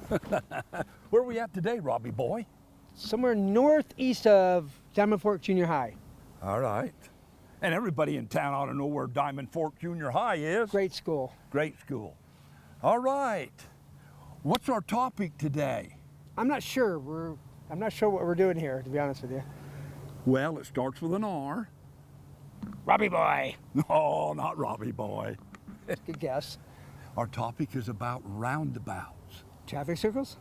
Where are we at today, Robbie boy? Somewhere northeast of Diamond Fork Junior High. All right. And everybody in town ought to know where Diamond Fork Junior High is. Great school. Great school. All right. What's our topic today? I'm not sure. I'm not sure what we're doing here, to be honest with you. Well, it starts with an R. Robbie boy. No, not Robbie boy. Good guess. Our topic is about roundabouts. Traffic circles?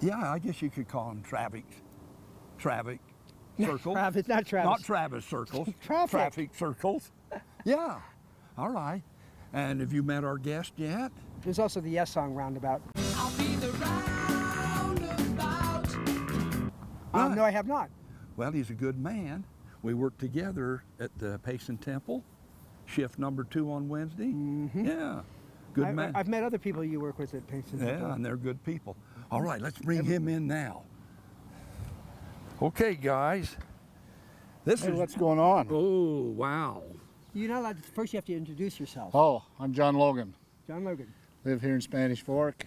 Yeah, I guess you could call them traffic circles. Travis, not Travis. Not Travis circles. Traffic. Circles. Yeah. All right. And have you met our guest yet? There's also the Yes song, Roundabout. I'll be the roundabout. No, I have not. Well, he's a good man. We worked together at the Payson Temple, shift number 2 on Wednesday. Mm-hmm. Yeah. Good man. I've met other people you work with at Payson Temple. Yeah, and they're good people. All right, let's bring him in now. Okay, guys. This is What's going on? Oh, wow. You're not allowed to, first you have to introduce yourself. Oh, I'm John Logan. John Logan. Live here in Spanish Fork,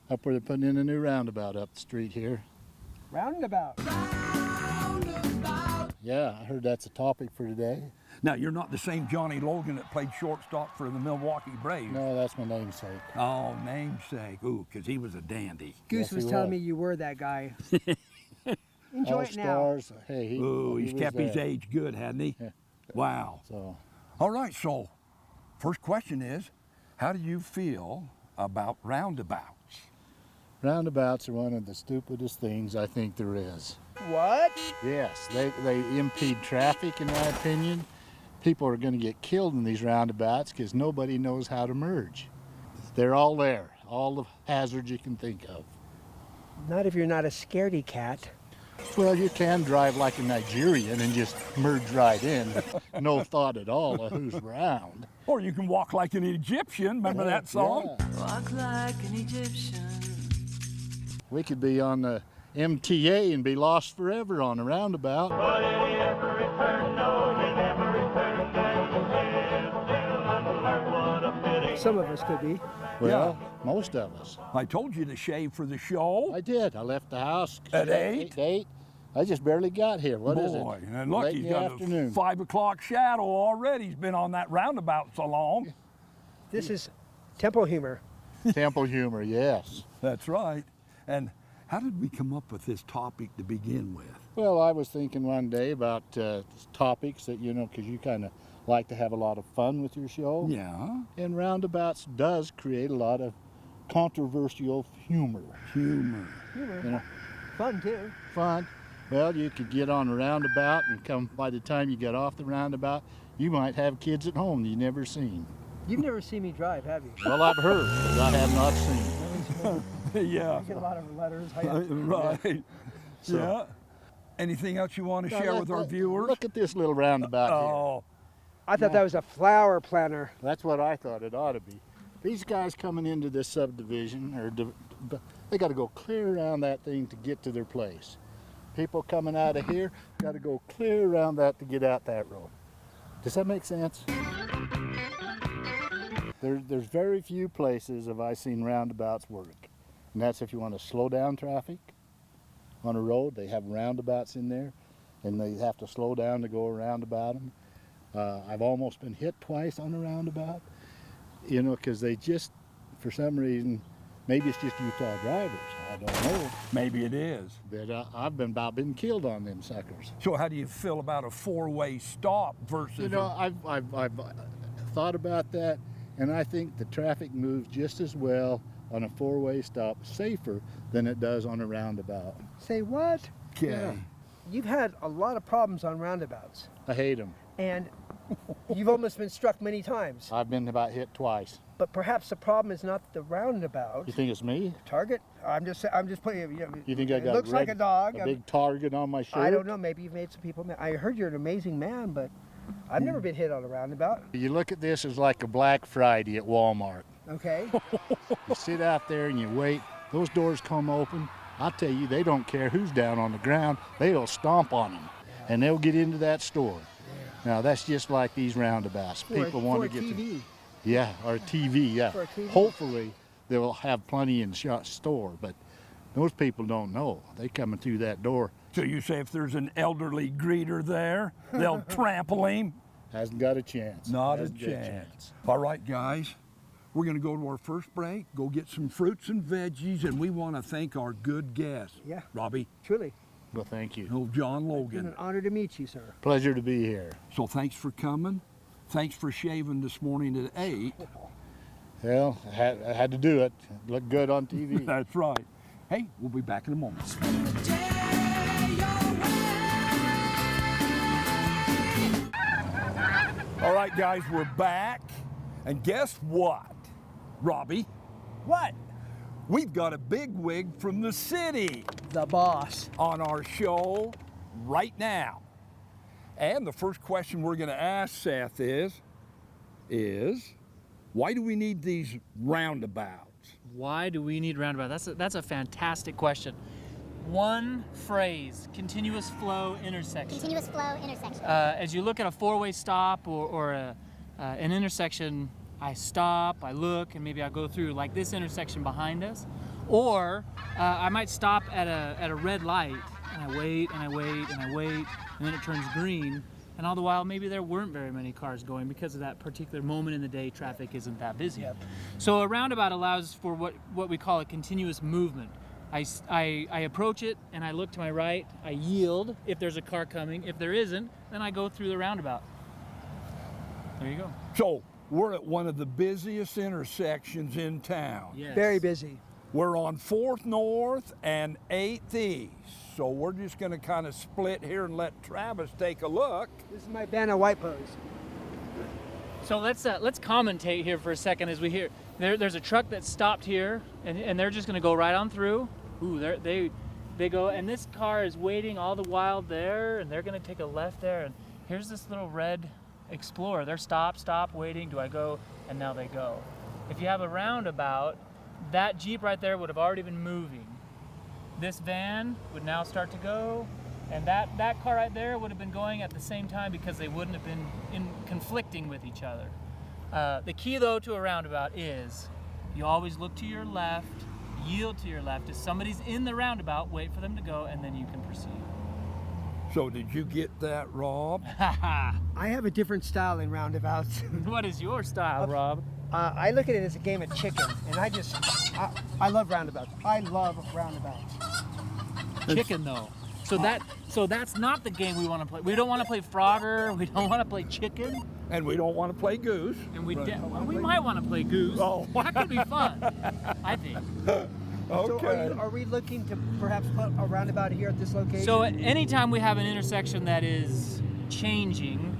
up where they're putting in a new roundabout up the street here. Roundabout. Yeah, I heard that's a topic for today. Now, you're not the same Johnny Logan that played shortstop for the Milwaukee Braves. No, that's my namesake. Oh, namesake. Ooh, because he was a dandy. Goose Yes, was he telling was. me you were that guy. Enjoy All it now. stars. Hey, Ooh, he he's was kept his there. age good, hasn't he? Yeah. Wow. So, All right, so first question is, how do you feel about roundabouts? roundabouts are one of the stupidest things I think there is. What? Yes, they impede traffic, in my opinion. People are going to get killed in these roundabouts because nobody knows how to merge. They're all there, all the hazards you can think of. Not if you're not a scaredy cat. Well, you can drive like a Nigerian and just merge right in, no thought at all of who's around. Or you can walk like an Egyptian. Remember that song? Yeah. Walk like an Egyptian. We could be on the MTA and be lost forever on a roundabout. Some of us could be. Well, most of us. I told you to shave for the show. I did. I left the house At 8? 8. I just barely got here. What is Boy, it? and look, Late he's in the got afternoon. a 5 o'clock shadow already. He's been on that roundabout so long. This is temple humor. Temple humor, yes. That's right. And how did we come up with this topic to begin with? Well, I was thinking one day about topics that, because you kind of like to have a lot of fun with your show. Yeah. And roundabouts does create a lot of controversial humor. Humor. Humor. You know, Fun too. fun. Well, you could get on a roundabout and come, by the time you get off the roundabout, you might have kids at home that you never seen. You've never seen me drive, have you? Well, I've heard, but I have not seen. Yeah. You get a lot of letters. Right. So- Yeah. Anything else you want to share with our viewers? Look at this little roundabout here. Oh, I thought that was a flower planter. That's what I thought it ought to be. These guys coming into this subdivision, they got to go clear around that thing to get to their place. People coming out of here got to go clear around that to get out that road. Does that make sense? There's very few places have I seen roundabouts work. And that's if you want to slow down traffic on a road. They have roundabouts in there, and they have to slow down to go around about them. I've almost been hit twice on a roundabout, because they just, for some reason, maybe it's just Utah drivers, I don't know, maybe it is. but I've been killed on them suckers. So how do you feel about a 4-way stop versus I've thought about that, and I think the traffic moves just as well on a 4-way stop, safer than it does on a roundabout. Say what? Okay. Yeah. You've had a lot of problems on roundabouts, I hate them. and you've almost been struck many times. I've been about hit twice. But perhaps the problem is not the roundabout. You think it's me? Target? I'm just putting it. You think I it got looks like a dog. a big target on my shirt? I don't know. Maybe you've made some people mad. I heard you're an amazing man, but I've never been hit on a roundabout. You look at this as like a Black Friday at Walmart. Okay. You sit out there and you wait. Those doors come open. I'll tell you, they don't care who's down on the ground. They'll stomp on them, and they'll get into that store. Now, that's just like these roundabouts. People want to get TV. to... Yeah, or TV, yeah. For a TV. Hopefully, they'll have plenty in store, but most people don't know. They coming through that door. So you say if there's an elderly greeter there, they'll trample him? Hasn't got a chance. Not a Hasn't got chance. All right, guys. We're going to go to our first break, go get some fruits and veggies, and we want to thank our good guests. Yeah. Robbie, Truly. Well, thank you. old John It's Logan. been an honor to meet you, sir. Pleasure to be here. So thanks for coming. Thanks for shaving this morning at 8. Well, I had to do it. Looked good on TV. That's right. Hey, we'll be back in a moment. All right, guys, we're back. And guess what, Robbie? What? We've got a bigwig from the city The boss. on our show right now. And the first question we're going to ask Seth is, why do we need these roundabouts? Why do we need roundabout? That's a fantastic question. One phrase: continuous flow intersection. Continuous flow intersection. As you look at a four-way stop or an intersection, I stop, I look, and maybe I go through like this intersection behind us, or I might stop at a red light and I wait and I wait and I wait, and then it turns green. And all the while, maybe there weren't very many cars going because of that particular moment in the day. Traffic isn't that busy. Yep. So a roundabout allows for what we call a continuous movement. I approach it and I look to my right. I yield if there's a car coming. If there isn't, then I go through the roundabout. There you go. So we're at one of the busiest intersections in town. Yes. Very busy. We're on 4th North and 8th East. So we're just going to kind of split here and let Travis take a look. This is my Banner White Pose. So let's commentate here for a second as we hear. There's a truck that stopped here, and they're just going to go right on through. Ooh, they go, and this car is waiting all the while there, and they're going to take a left there. And here's this little red Explorer. They're stop, waiting. Do I go? And now they go. If you have a roundabout, that Jeep right there would have already been moving. This van would now start to go, and that car right there would have been going at the same time because they wouldn't have been conflicting with each other. The key though to a roundabout is you always look to your left, yield to your left. If somebody's in the roundabout, wait for them to go, and then you can proceed. So did you get that, Rob? I have a different style in roundabouts. What is your style, Rob? I look at it as a game of chicken, and I love roundabouts. I love roundabouts. Chicken though. So that's not the game we want to play. We don't want to play Frogger. We don't want to play chicken. And we don't want to play Goose. And we might want to play Goose. Oh. That could be fun, I think. Okay. So are we looking to perhaps put a roundabout here at this location? So anytime we have an intersection that is changing,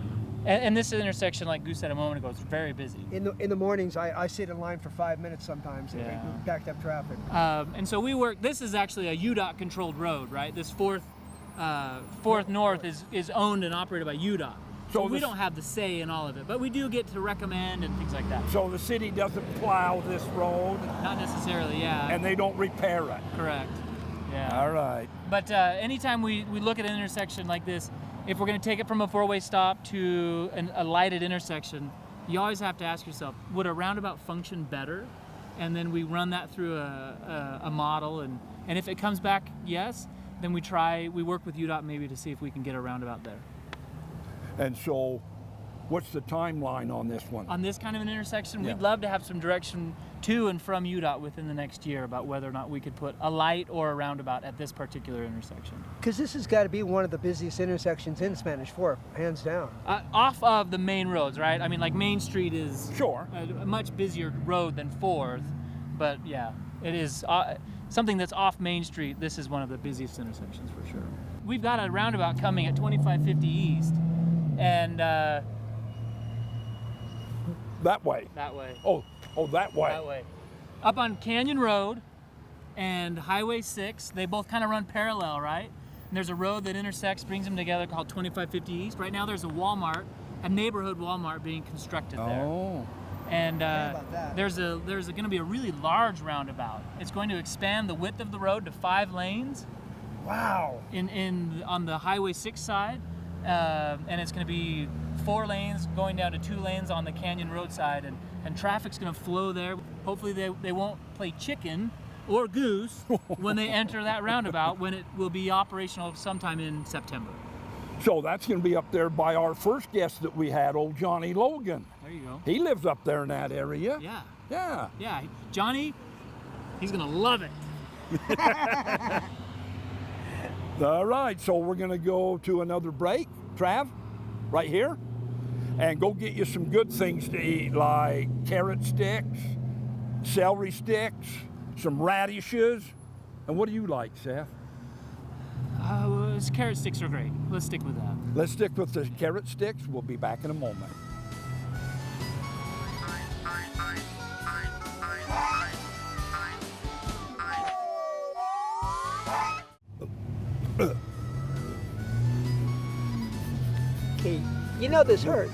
and this intersection, like Goose said a moment ago, is very busy. in the mornings, I sit in line for 5 minutes sometimes. Yeah. Backed up traffic. And so we work. This is actually a UDOT controlled road, right? This fourth North is owned and operated by UDOT. So we don't have the say in all of it, but we do get to recommend and things like that. So the city doesn't plow this road Not necessarily, yeah. and they don't repair it. Correct. Yeah. All right. But anytime we look at an intersection like this, if we're going to take it from a four-way stop to a lighted intersection, you always have to ask yourself, would a roundabout function better? And then we run that through a model, and if it comes back yes, then we work with UDOT maybe to see if we can get a roundabout there. And so what's the timeline on this one? On this kind of an intersection, Yeah. we'd love to have some direction to and from UDOT within the next year about whether or not we could put a light or a roundabout at this particular intersection. Because this has got to be one of the busiest intersections in Spanish Fork, hands down. Off of the main roads, right? I mean, like Main Street is Sure. a much busier road than 4th, but yeah, it is something that's off Main Street. This is one of the busiest intersections for sure. We've got a roundabout coming at 2550 East, and That way. that way. Oh, that way. That way. Up on Canyon Road and Highway 6, they both kind of run parallel, right? And there's a road that intersects, brings them together called 2550 East. Right now there's a Walmart, a neighborhood Walmart being constructed there. Oh. And about that. there's going to be a really large roundabout. It's going to expand the width of the road to 5 lanes Wow. on the Highway 6 side. And it's going to be 4 lanes going down to 2 lanes on the Canyon Road side. and traffic's going to flow there. Hopefully they won't play chicken or goose when they enter that roundabout, when it will be operational sometime in September. So that's going to be up there by our first guest that we had, old Johnny Logan. There you go. He lives up there in that area. Yeah. Yeah. Yeah. Johnny, he's going to love it. All right, so we're going to go to another break, Trav, right here, and go get you some good things to eat, like carrot sticks, celery sticks, some radishes. And what do you like, Seth? Carrot sticks are great. Let's stick with that. Let's stick with the carrot sticks. We'll be back in a moment. Okay, you know this hurts.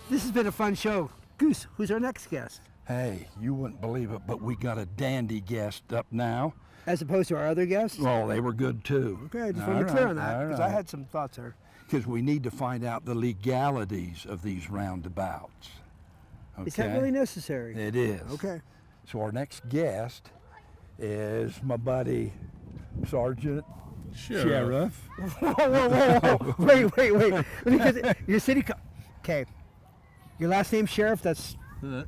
This has been a fun show. Goose, who's our next guest? Hey, you wouldn't believe it, but we got a dandy guest up now. As opposed to our other guests? Oh, they were good too. Okay, I just want to be clear on that, because I had some thoughts there. Because we need to find out the legalities of these roundabouts. Okay? Is that really necessary? It is. Okay. So our next guest is my buddy, Sergeant Sheriff. Whoa. Wait. Because your city... Okay. Your last name's Sheriff, that's...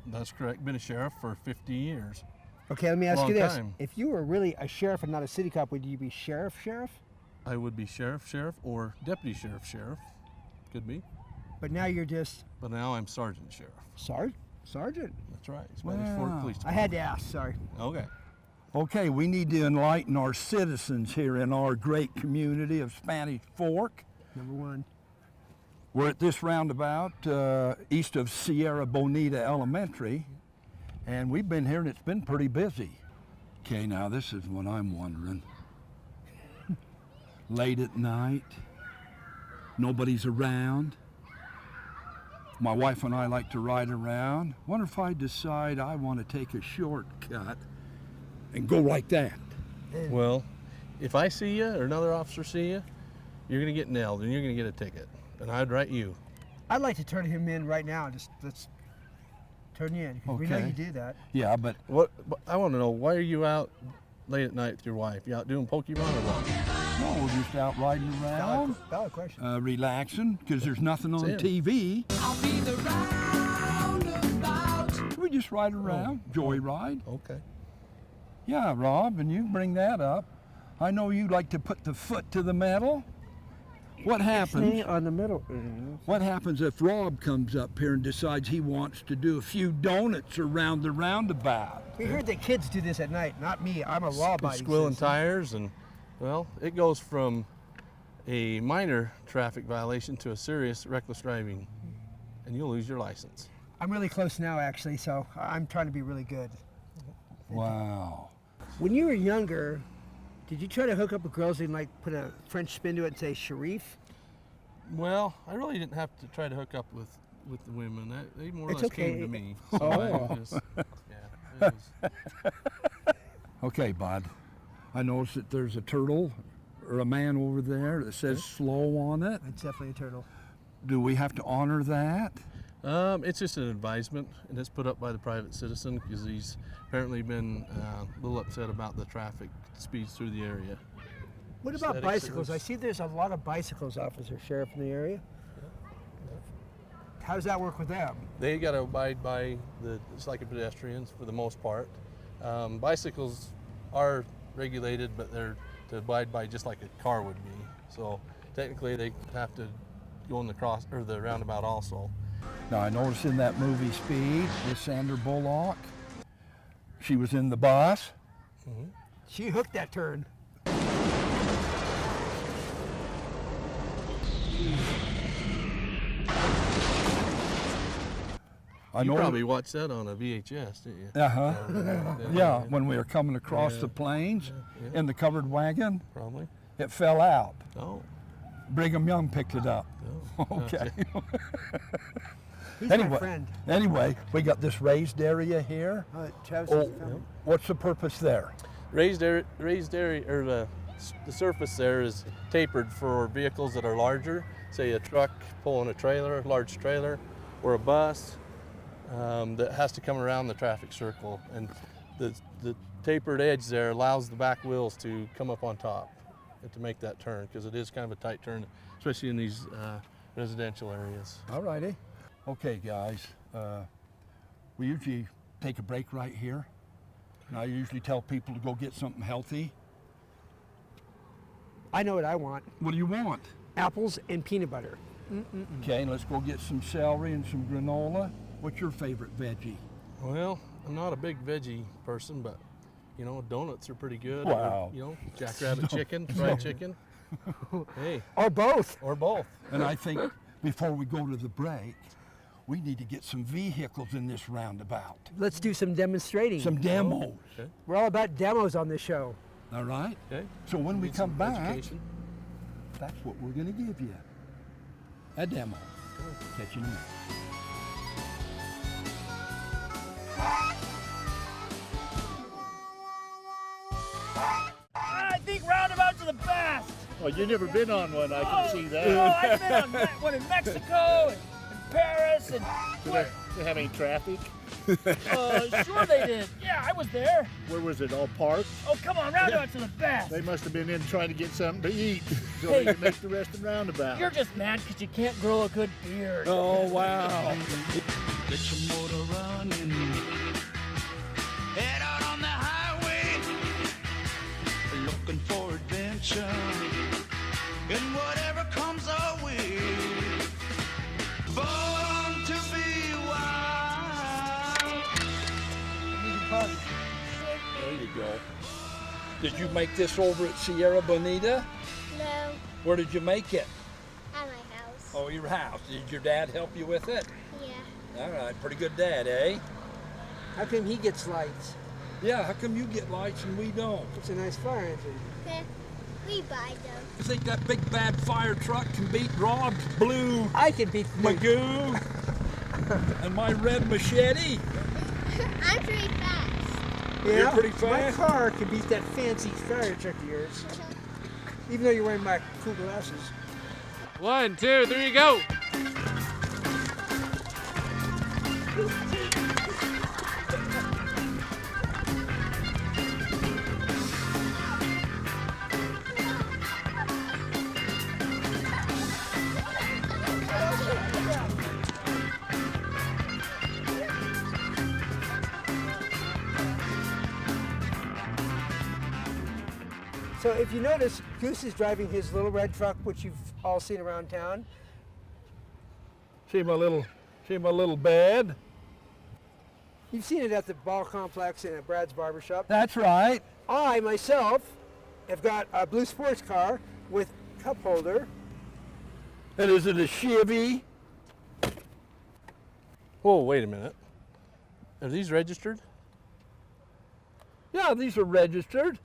That's correct. Been a sheriff for 50 years. Okay, let me ask you Long this. time. If you were really a sheriff and not a city cop, would you be sheriff? I would be sheriff, or deputy sheriff. Could be. But now you're just... But now I'm sergeant sheriff. Sergeant. That's right. Spanish Fork Police I Department. had to ask, sorry. Okay. Okay, we need to enlighten our citizens here in our great community of Spanish Fork. Number one. We're at this roundabout east of Sierra Bonita Elementary, and we've been here and it's been pretty busy. Okay, now this is what I'm wondering. Late at night, nobody's around. My wife and I like to ride around. Wonder if I decide I want to take a shortcut and go like that. Well, if I see you or another officer see you, you're going to get nailed and you're going to get a ticket. And I'd write you. I'd like to turn him in right now. Just let's turn you in. 'Cause we know Okay. you do that. Yeah, but I want to know, why are you out late at night with your wife? You out doing Pokemon or what? no, we're just out riding around, Valid question. relaxing, because there's nothing on That's it. TV. I'll be the roundabout. We just ride around, joyride. Okay. Yeah, Rob, and you bring that up. I know you like to put the foot to the metal. What happens? on the middle. What happens if Rob comes up here and decides he wants to do a few donuts around the roundabout? We heard that kids do this at night. Not me. I'm a law-abiding Squilling citizen. tires, and well, it goes from a minor traffic violation to a serious reckless driving, and you'll lose your license. I'm really close now, actually, so I'm trying to be really good. Wow. When you were younger, did you try to hook up with girls and like put a French spin to it and say Sharif? Well, I really didn't have to try to hook up with the women. They more or It's less okay. came to me. So Oh. I just, yeah, it was, Okay, Bud. I noticed that there's a turtle or a man over there that says slow on it. It's definitely a turtle. Do we have to honor that? it's just an advisement, and it's put up by the private citizen because he's apparently been a little upset about the traffic speeds through the area. What about Aesthetic bicycles? I service. see there's a lot of bicycles, Officer Sheriff, in the area. How does that work with them? They got to abide by it's like a pedestrians for the most part. Bicycles are regulated, but they're to abide by just like a car would be. So technically, they have to go in the roundabout also. Now, I noticed in that movie Speed with Sandra Bullock, she was in the bus. She hooked that turn. I You know. probably watched that on a VHS, didn't you? Uh-huh. Yeah, when we were coming across the plains in the covered wagon, Probably. it fell out. Oh. Brigham Young picked it up. Oh. Okay. He's Anyway. my friend. Anyway, we got this raised area here. Travis Oh, has found it. what's the purpose there? Raised area, or the surface there is tapered for vehicles that are larger say a truck pulling a trailer, a large trailer, or a bus that has to come around the traffic circle. And the tapered edge there allows the back wheels to come up on top and to make that turn, because it is kind of a tight turn, especially in these residential areas. All righty. Okay, guys. We usually take a break right here. And I usually tell people to go get something healthy. I know what I want. What do you want? Apples and peanut butter. Okay, let's go get some celery and some granola. What's your favorite veggie? Well, I'm not a big veggie person, but you know, donuts are pretty good. Wow. Or, you know, jackrabbit chicken, fried chicken. Hey, Or both. or both. And I think before we go to the break, we need to get some vehicles in this roundabout. Let's do some demonstrating. Some demos. Okay. We're all about demos on this show. All right? Okay. So when we Need come some back, education. that's what we're going to give you. A demo. Catch you in a minute. I think roundabouts are the best. Oh, you've never been on one, I can see Oh, that. I've been on one in Mexico and Paris and Do they have any traffic? sure they did. Yeah, I was there. Where was it, all parked? Oh, come on, roundabouts are the best. They must have been in trying to get something to eat so Hey. they could make the rest of the roundabout. You're just mad because you can't grow a good beard. Oh, wow. Get your motor running. Head out on the highway, looking for adventure. And whatever comes our way, born to be wild. There you go. Did you make this over at Sierra Bonita? No, Where did you make it? at my house. Oh, your house. Did your dad help you with it? Yeah. All right, pretty good dad, eh? How come he gets lights? Yeah, how come you get lights and we don't? It's a nice fire engine. We buy them. You think that big bad fire truck can beat Rob's blue I can beat the Magoo and my red machete? I'm pretty fast. You're pretty My fast. car can beat that fancy fire truck of yours. Even though you're wearing my cool glasses. 1, 2, 3, go. So if you notice, Goose is driving his little red truck, which you've all seen around town. See my little bed? You've seen it at the ball complex and at Brad's barbershop. That's right. I, myself, have got a blue sports car with cup holder. And is it a Chevy? Whoa, wait a minute. Are these registered? Yeah, these are registered.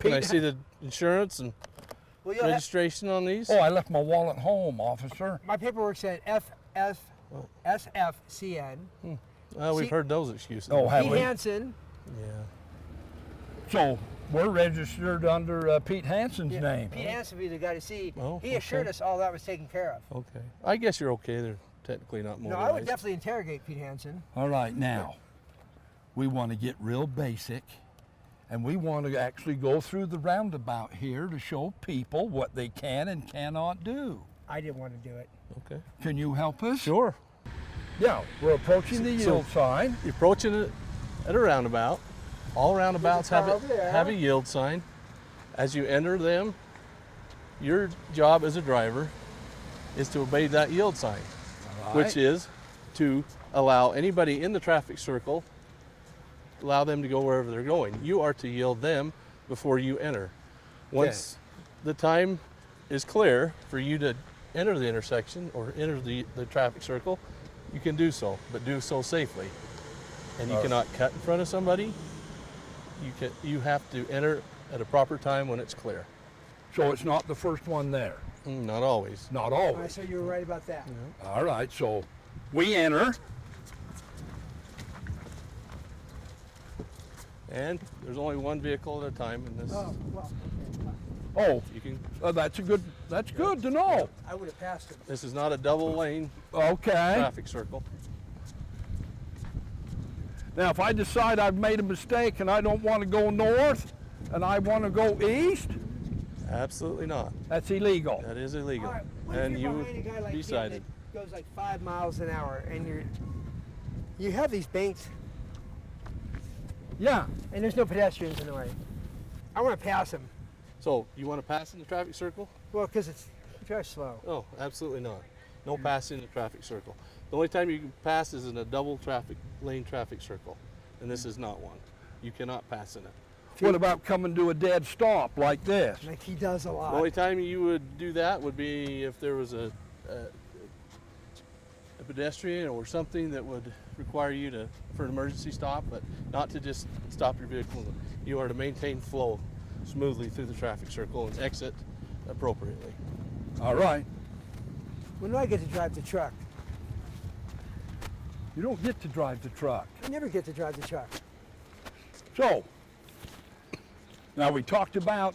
Can I see the insurance and Well, you'll have, registration on these? Oh, I left my wallet home, officer. my paperwork said SFCN. We've see- heard those excuses. Oh, have Pete we? Hansen. Yeah. So we're registered under Pete Hansen's name. Pete Hansen would be the guy to see. Oh, He assured okay. us all that was taken care of. Okay. I guess you're okay. They're technically not No, motorized. I would definitely interrogate Pete Hansen. All right, now we want to get real basic, and we want to actually go through the roundabout here to show people what they can and cannot do. I didn't want to do it. Okay. Can you help us? Sure. Yeah, we're approaching the So- yield sign. You're approaching it at a roundabout. All roundabouts car have over there. a yield sign. As you enter them, your job as a driver is to obey that yield sign, which is to allow anybody in the traffic circle, allow them to go wherever they're going. You are to yield them before you enter. Once the time is clear for you to enter the intersection or enter the traffic circle, you can do so, but do so safely. And you cannot cut in front of somebody. You have to enter at a proper time when it's clear. So it's not the first one there. Not always. Not All right, always. so you were right about that. All right, so we enter. And there's only one vehicle at a time in this. Oh, well. Oh, You can. that's good to know. I would have passed him. This is not a double lane Okay. traffic circle. Now, if I decide I've made a mistake and I don't want to go north and I want to go east, Absolutely not. that's illegal. That is illegal. All right, what if And you're you behind a guy like him decided. that goes like 5 miles an hour, and you have these banks, Yeah. and there's no pedestrians in the way. I want to pass him. So you want to pass in the traffic circle? Well, because he drives slow. Oh, absolutely not. No passing in the traffic circle. The only time you can pass is in a double lane traffic circle, and this is not one. You cannot pass in it. What about coming to a dead stop like this? Like he does a The lot. only time you would do that would be if there was a pedestrian or something that would require you for an emergency stop, but not to just stop your vehicle. You are to maintain flow smoothly through the traffic circle and exit appropriately. All right. When do I get to drive the truck? You don't get to drive the truck. I never get to drive the truck. So, now we talked about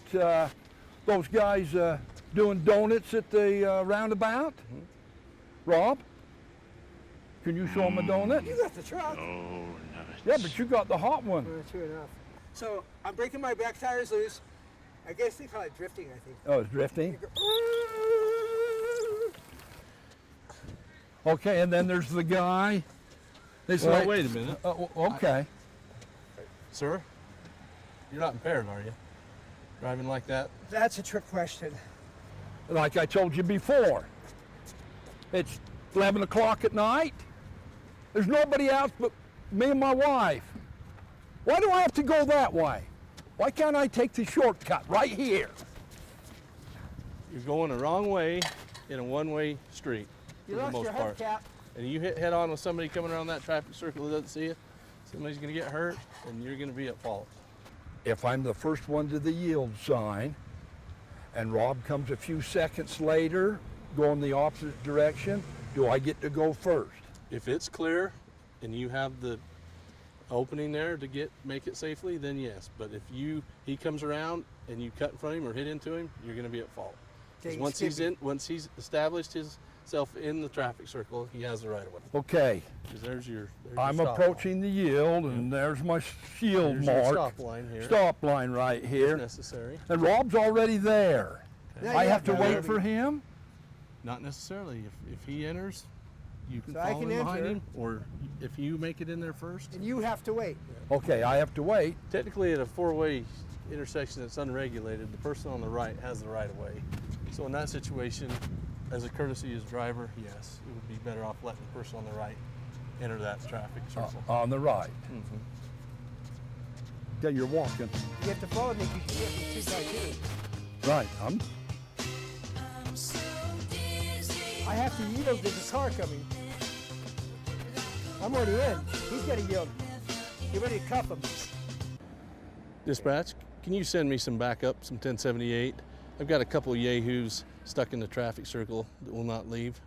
those guys doing donuts at the roundabout. Rob, can you show them a donut? You got the truck. Yeah, but you got the hot one. True enough. So I'm breaking my back tires loose. I guess they call it drifting, I think. Oh, it's drifting. Okay, and then there's the guy. It's Well, like- wait a minute. Okay. Sir, you're not impaired, are you? Driving like that? That's a trick question. Like I told you before, it's 11 o'clock at night. There's nobody else but me and my wife. Why do I have to go that way? Why can't I take the shortcut right here? You're going the wrong way in a one-way street You for the lost most your part. hubcap. And you hit head-on with somebody coming around that traffic circle that doesn't see you, somebody's going to get hurt, and you're going to be at fault. If I'm the first one to the yield sign, and Rob comes a few seconds later, going the opposite direction, do I get to go first? If it's clear and you have the opening there to make it safely, then yes. But if he comes around and you cut in front of him or hit into him, you're going to be at fault. 'Cause Dang, once he's established himself in the traffic circle, he has the right of way. Okay, 'Cause there's your I'm stop approaching the yield, and there's my shield line. There's your mark. stop line here. Stop line right If here. necessary. And Rob's already there. Now I you have to to wait have- for him? Not necessarily. If he enters, you can So I follow can him behind enter. him, or if you make it in there first. And you have to wait. Okay, I have to wait. Technically, at a four-way intersection that's unregulated, the person on the right has the right of way. So in that situation, as a courtesy as driver, yes, it would be better off letting the person on the right enter that traffic circle. On the right. Mhm. Yeah, you're walking. You have to follow me because you have to choose my Right, I have to yield. There's a car coming. I'm already in. He's got to yield. Get ready to cuff him. Dispatch, can you send me some backup, some 1078? I've got a couple of yahoos stuck in the traffic circle that will not leave.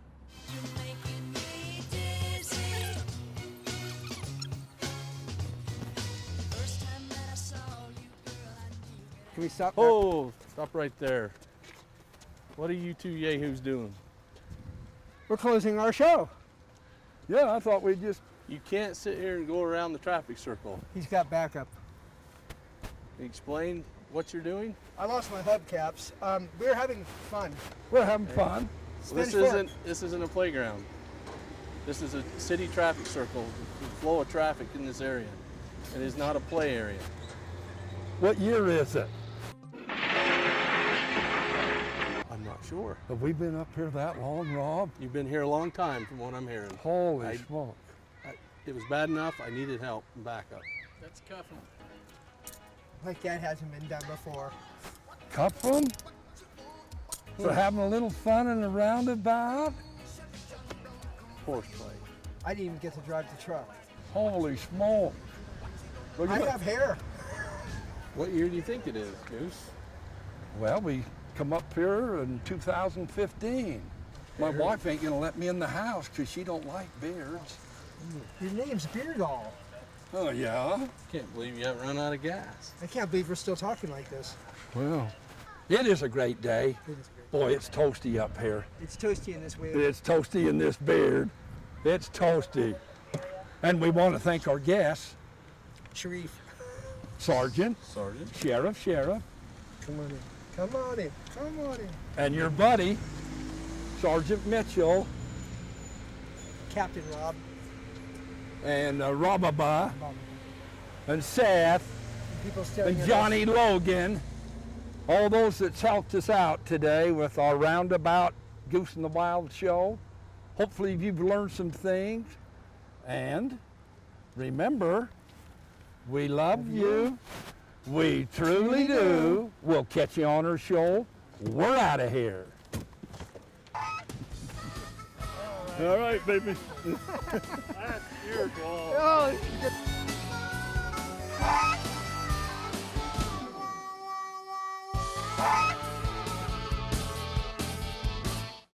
Can we stop? Oh, stop right there. What are you two yahoos doing? We're closing our show. Yeah, I thought we'd just... You can't sit here and go around the traffic circle. He's got backup. Explain what you're doing. I lost my hubcaps. We're having fun. We're having fun. This Spanish isn't a playground. This is a city traffic circle. The flow of traffic in this area. It is not a play area. What year is it? I'm not sure. Have we been up here that long, Rob? You've been here a long time from what I'm hearing. Holy smoke. It was bad enough. I needed help and backup. That's cuffing. Like that hasn't been done before. Cuff them? For having a little fun in the roundabout? Horseplay. I didn't even get to drive the truck. Holy smoke. Look I at that. have hair. What year do you think it is, Goose? Well, we come up here in 2015. My wife ain't gonna let me in the house because she don't like beards. Your name's Beardall. Oh, yeah? Can't believe you haven't run out of gas. I can't believe we're still talking like this. Well, It is a great day. It is great. Boy, it's toasty up here. It's toasty in this way. It's toasty in this beard. It's toasty. And we want to thank our guests, Sharif, Sergeant, Sergeant. Sheriff, come on in. Come on in. Come on in. and your buddy, Sergeant Mitchell, Captain Rob. and Roundabouts, and Seth, People staring and at Johnny Logan, all those that's helped us out today with our Roundabout Goose in the Wild show. Hopefully you've learned some things. And remember, we love you. We truly do. We'll catch you on our show. We're out of here. All right, baby. That's your goal. Oh,